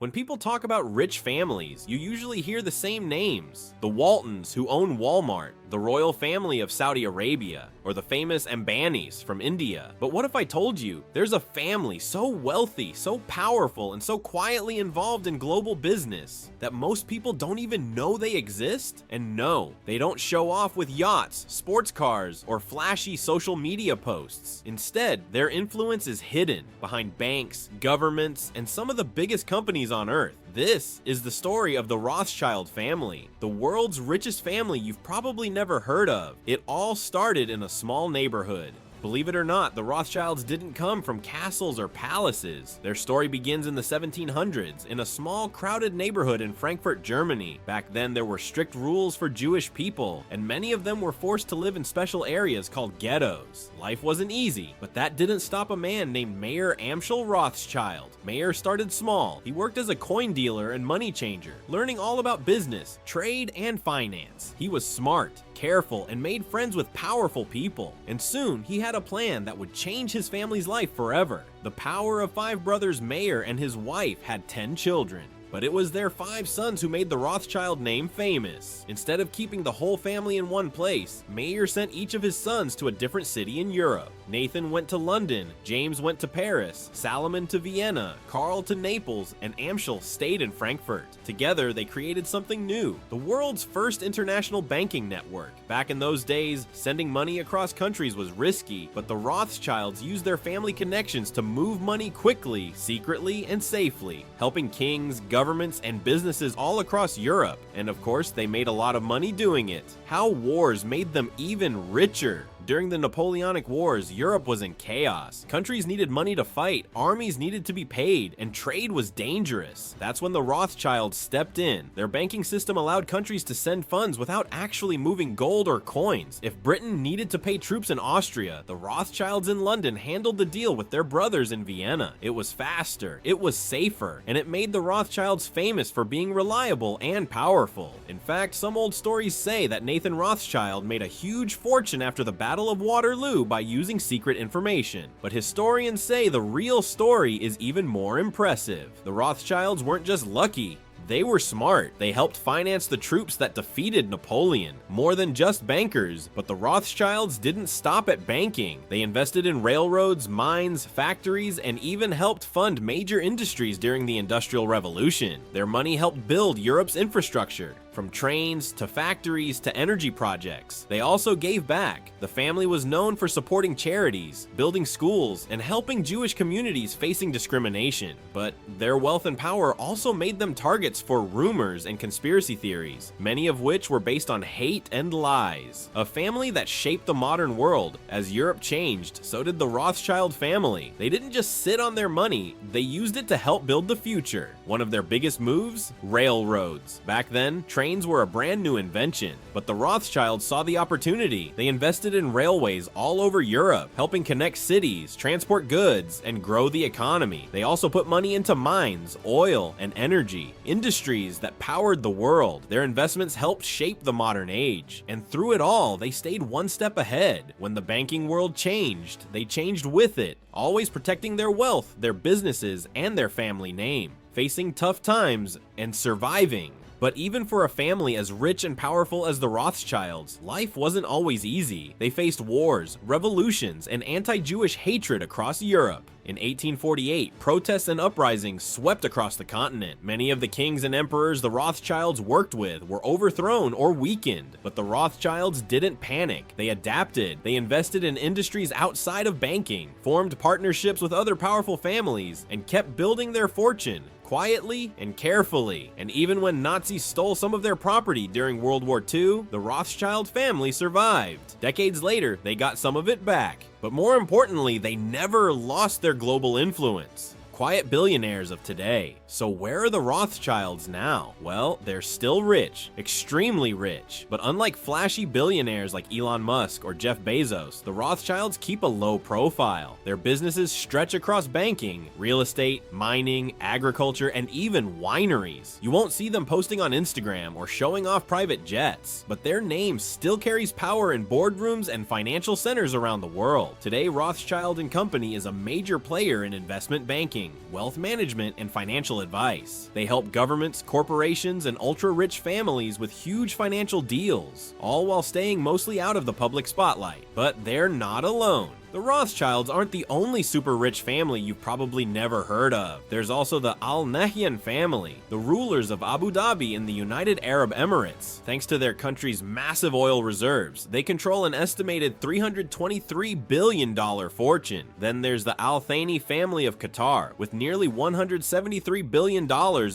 When people talk about rich families, you usually hear the same names. The Waltons, who own Walmart, the royal family of Saudi Arabia, or the famous Ambanis from India. But what if I told you there's a family so wealthy, so powerful, and so quietly involved in global business that most people don't even know they exist? And no, they don't show off with yachts, sports cars, or flashy social media posts. Instead, their influence is hidden behind banks, governments, and some of the biggest companies on Earth. This is the story of the Rothschild family, the world's richest family you've probably never heard of. It all started in a small neighborhood. Believe it or not, the Rothschilds didn't come from castles or palaces. Their story begins in the 1700s in a small, crowded neighborhood in Frankfurt, Germany. Back then, there were strict rules for Jewish people, and many of them were forced to live in special areas called ghettos. Life wasn't easy, but that didn't stop a man named Mayer Amschel Rothschild. Mayer started small. He worked as a coin dealer and money changer, learning all about business, trade, and finance. He was smart, careful, and made friends with powerful people. And soon, he had a plan that would change his family's life forever. The power of five brothers Mayer and his wife had 10 children. But it was their 5 sons who made the Rothschild name famous. Instead of keeping the whole family in one place, Mayer sent each of his sons to a different city in Europe. Nathan went to London, James went to Paris, Salomon to Vienna, Karl to Naples, and Amschel stayed in Frankfurt. Together, they created something new, the world's first international banking network. Back in those days, sending money across countries was risky, but the Rothschilds used their family connections to move money quickly, secretly, and safely, helping kings, governments, and businesses all across Europe. And of course, they made a lot of money doing it. How wars made them even richer. During the Napoleonic Wars, Europe was in chaos. Countries needed money to fight, armies needed to be paid, and trade was dangerous. That's when the Rothschilds stepped in. Their banking system allowed countries to send funds without actually moving gold or coins. If Britain needed to pay troops in Austria, the Rothschilds in London handled the deal with their brothers in Vienna. It was faster, it was safer, and it made the Rothschilds famous for being reliable and powerful. In fact, some old stories say that Nathan Rothschild made a huge fortune after the Battle of Waterloo by using secret information. But historians say the real story is even more impressive. The Rothschilds weren't just lucky. They were smart. They helped finance the troops that defeated Napoleon. More than just bankers, but the Rothschilds didn't stop at banking. They invested in railroads, mines, factories, and even helped fund major industries during the Industrial Revolution. Their money helped build Europe's infrastructure, from trains to factories to energy projects. They also gave back. The family was known for supporting charities, building schools, and helping Jewish communities facing discrimination. But their wealth and power also made them targets for rumors and conspiracy theories, many of which were based on hate and lies. A family that shaped the modern world. As Europe changed, so did the Rothschild family. They didn't just sit on their money, they used it to help build the future. One of their biggest moves? Railroads. Back then, trains were a brand new invention, but the Rothschilds saw the opportunity. They invested in railways all over Europe, helping connect cities, transport goods, and grow the economy. They also put money into mines, oil, and energy, industries that powered the world. Their investments helped shape the modern age, and through it all, they stayed one step ahead. When the banking world changed, they changed with it, always protecting their wealth, their businesses, and their family name, facing tough times and surviving. But even for a family as rich and powerful as the Rothschilds, life wasn't always easy. They faced wars, revolutions, and anti-Jewish hatred across Europe. In 1848, protests and uprisings swept across the continent. Many of the kings and emperors the Rothschilds worked with were overthrown or weakened. But the Rothschilds didn't panic. They adapted. They invested in industries outside of banking, formed partnerships with other powerful families, and kept building their fortune quietly and carefully. And even when Nazis stole some of their property during World War II, the Rothschild family survived. Decades later, they got some of it back. But more importantly, they never lost their global influence. Quiet billionaires of today. So where are the Rothschilds now? Well, they're still rich, extremely rich. But unlike flashy billionaires like Elon Musk or Jeff Bezos, the Rothschilds keep a low profile. Their businesses stretch across banking, real estate, mining, agriculture, and even wineries. You won't see them posting on Instagram or showing off private jets, but their name still carries power in boardrooms and financial centers around the world. Today, Rothschild & Company is a major player in investment banking, investing, wealth management, and financial advice. They help governments, corporations, and ultra-rich families with huge financial deals, all while staying mostly out of the public spotlight. But they're not alone. The Rothschilds aren't the only super rich family you've probably never heard of. There's also the Al Nahyan family, the rulers of Abu Dhabi in the United Arab Emirates. Thanks to their country's massive oil reserves, they control an estimated $323 billion fortune. Then there's the Al Thani family of Qatar, with nearly $173 billion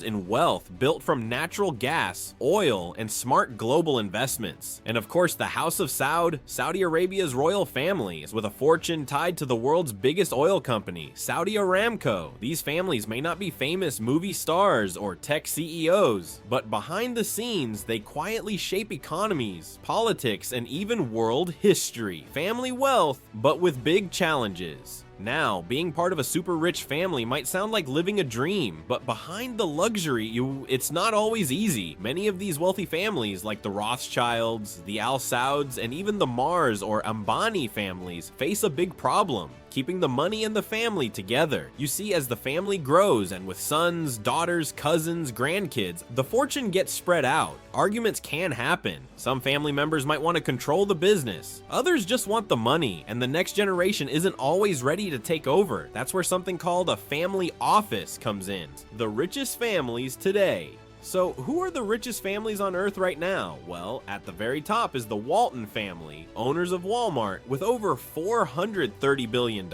in wealth built from natural gas, oil, and smart global investments. And of course, the House of Saud, Saudi Arabia's royal families, with a fortune tied to the world's biggest oil company, Saudi Aramco. These families may not be famous movie stars or tech CEOs, but behind the scenes, they quietly shape economies, politics, and even world history. Family wealth, but with big challenges. Now, being part of a super rich family might sound like living a dream, but behind the luxury, it's not always easy. Many of these wealthy families, like the Rothschilds, the Al Sauds, and even the Mars or Ambani families, face a big problem: keeping the money and the family together. You see, as the family grows, and with sons, daughters, cousins, grandkids, the fortune gets spread out. Arguments can happen. Some family members might want to control the business. Others just want the money, and the next generation isn't always ready to take over. That's where something called a family office comes in. The richest families today. So, who are the richest families on Earth right now? Well, at the very top is the Walton family, owners of Walmart, with over $430 billion.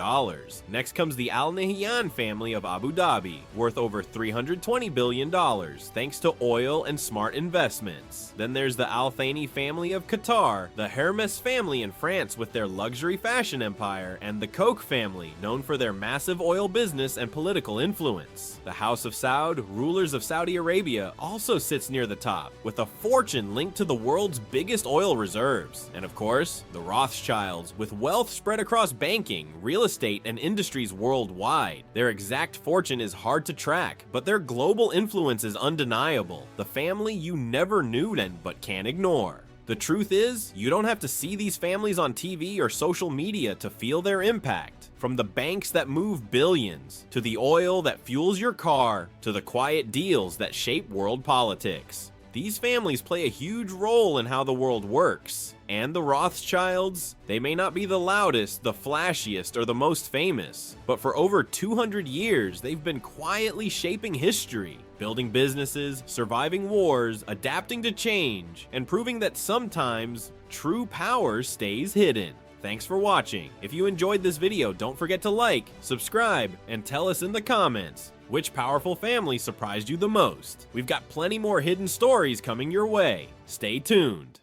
Next comes the Al Nahyan family of Abu Dhabi, worth over $320 billion, thanks to oil and smart investments. Then there's the Al Thani family of Qatar, the Hermes family in France with their luxury fashion empire, and the Koch family, known for their massive oil business and political influence. The House of Saud, rulers of Saudi Arabia, also sits near the top, with a fortune linked to the world's biggest oil reserves. And of course, the Rothschilds, with wealth spread across banking, real estate, and industries worldwide. Their exact fortune is hard to track, but their global influence is undeniable. The family you never knew but can't ignore. The truth is, you don't have to see these families on TV or social media to feel their impact. From the banks that move billions, to the oil that fuels your car, to the quiet deals that shape world politics. These families play a huge role in how the world works. And the Rothschilds, they may not be the loudest, the flashiest, or the most famous, but for over 200 years, they've been quietly shaping history, building businesses, surviving wars, adapting to change, and proving that sometimes true power stays hidden. Thanks for watching. If you enjoyed this video, don't forget to like, subscribe, and tell us in the comments which powerful family surprised you the most. We've got plenty more hidden stories coming your way. Stay tuned.